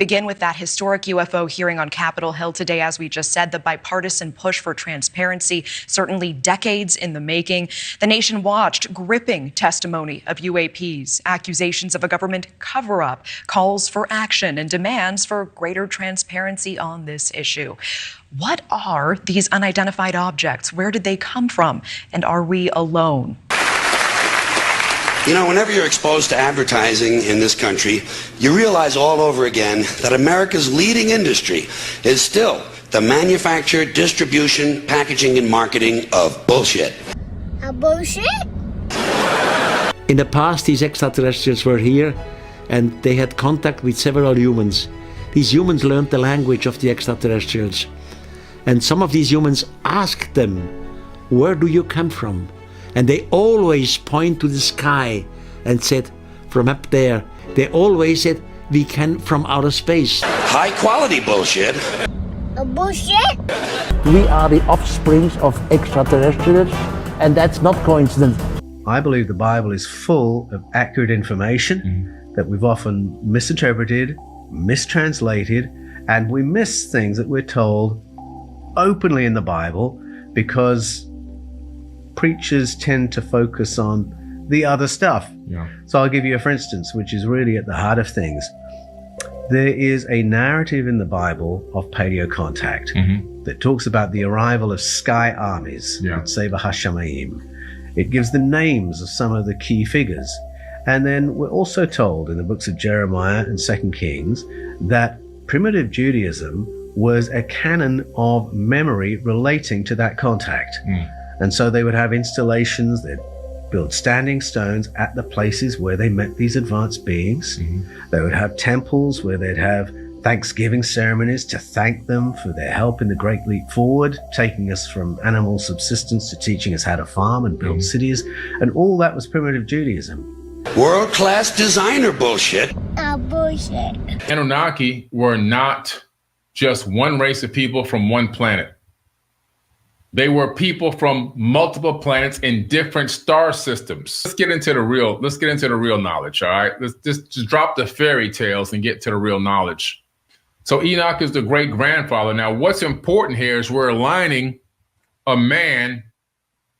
Begin with that historic UFO hearing on Capitol Hill today. As we just said, the bipartisan push for transparency, certainly decades in the making. The nation watched gripping testimony of UAPs, accusations of a government cover-up, calls for action, and demands for greater transparency on this issue. What are these unidentified objects? Where did they come from? And are we alone? You know, whenever you're exposed to advertising in this country, you realize all over again that America's leading industry is still the manufacture, distribution, packaging, and marketing of bullshit. Bullshit? In the past, these extraterrestrials were here and they had contact with several humans. These humans learned the language of the extraterrestrials. And some of these humans asked them, "Where do you come from?" And they always point to the sky and said, "From up there." They always said, "We come from outer space." High quality bullshit. Bullshit? We are the offsprings of extraterrestrials, and that's not coincidence. I believe the Bible is full of accurate information that we've often misinterpreted, mistranslated, and we miss things that we're told openly in the Bible because preachers tend to focus on the other stuff. So I'll give you a for instance, which is really at the heart of things. There is a narrative in the Bible of paleo contact that talks about the arrival of sky armies, Seva Hashamayim. It gives the names of some of the key figures. And then we're also told in the books of Jeremiah and 2 Kings that primitive Judaism was a canon of memory relating to that contact. And so they would have installations, they'd build standing stones at the places where they met these advanced beings. They would have temples where they'd have Thanksgiving ceremonies to thank them for their help in the Great Leap Forward, taking us from animal subsistence to teaching us how to farm and build cities. And all that was primitive Judaism. World-class designer bullshit. Bullshit. Anunnaki were not just one race of people from one planet. They were people from multiple planets in different star systems. Let's get into the real knowledge, all right? Let's just drop the fairy tales and get to the real knowledge. So Enoch is the great grandfather. Now, what's important here is we're aligning a man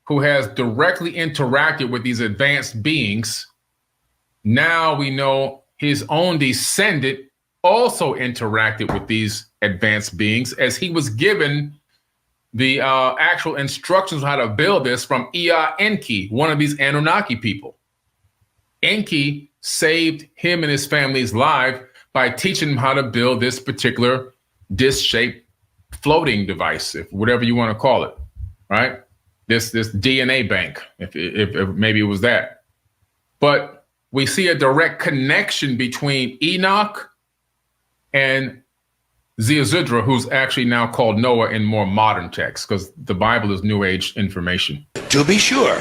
who has directly interacted with these advanced beings. Now we know his own descendant also interacted with these advanced beings, as he was given the actual instructions on how to build this from Ea Enki, one of these Anunnaki people. Enki saved him and his family's life by teaching him how to build this particular disc-shaped floating device, if whatever you want to call it, right? This DNA bank, if maybe it was that. But we see a direct connection between Enoch and Ziusudra, who's actually now called Noah in more modern texts, because the Bible is New Age information. To be sure.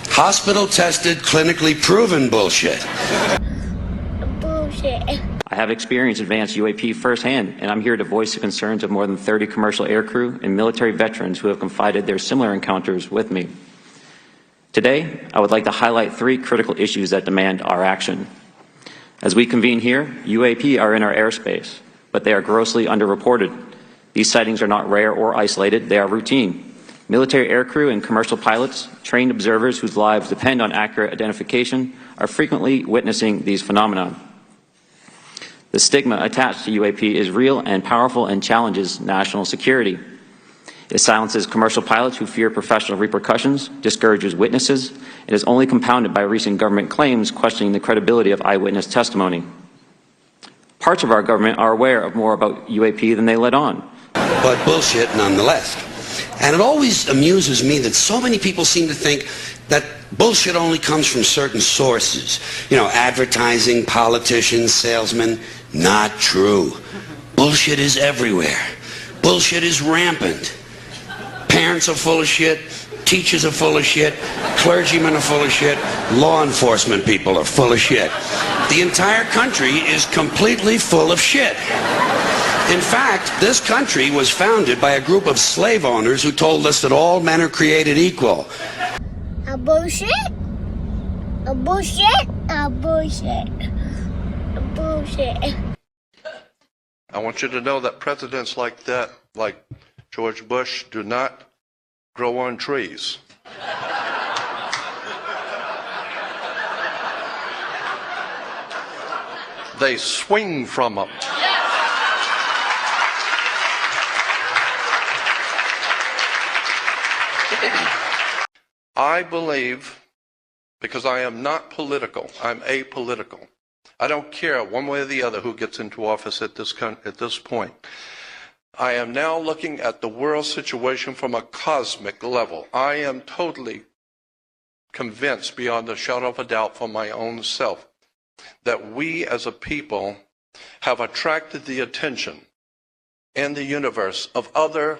Hospital-tested, clinically proven bullshit. Bullshit. I have experienced advanced UAP firsthand, and I'm here to voice the concerns of more than 30 commercial aircrew and military veterans who have confided their similar encounters with me. Today, I would like to highlight 3 critical issues that demand our action. As we convene here, UAP are in our airspace, but they are grossly underreported. These sightings are not rare or isolated, they are routine. Military aircrew and commercial pilots, trained observers whose lives depend on accurate identification, are frequently witnessing these phenomena. The stigma attached to UAP is real and powerful and challenges national security. It silences commercial pilots who fear professional repercussions, discourages witnesses, and is only compounded by recent government claims questioning the credibility of eyewitness testimony. Parts of our government are aware of more about UAP than they let on. But bullshit nonetheless. And it always amuses me that so many people seem to think that bullshit only comes from certain sources. You know, advertising, politicians, salesmen. Not true. Bullshit is everywhere. Bullshit is rampant. Parents are full of shit. Teachers are full of shit. Clergymen are full of shit. Law enforcement people are full of shit. The entire country is completely full of shit. In fact, this country was founded by a group of slave owners who told us that all men are created equal. Bullshit? Bullshit? Bullshit. Bullshit. I want you to know that presidents like that, like George Bush, do not grow on trees. They swing from them. I believe, because I am not political, I'm apolitical. I don't care one way or the other who gets into office at this point. I am now looking at the world situation from a cosmic level. I am totally convinced beyond a shadow of a doubt for my own self that we as a people have attracted the attention in the universe of other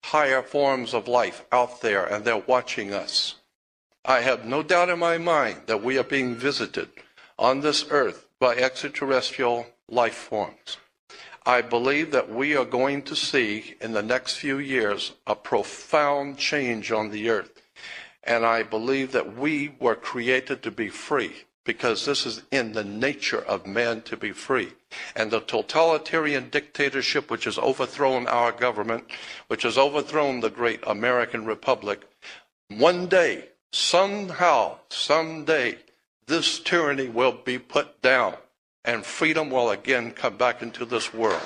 higher forms of life out there, and they're watching us. I have no doubt in my mind that we are being visited on this earth by extraterrestrial life forms. I believe that we are going to see in the next few years a profound change on the earth. And I believe that we were created to be free, because this is in the nature of man to be free. And the totalitarian dictatorship which has overthrown our government, which has overthrown the great American Republic, one day, somehow, someday, this tyranny will be put down and freedom will again come back into this world.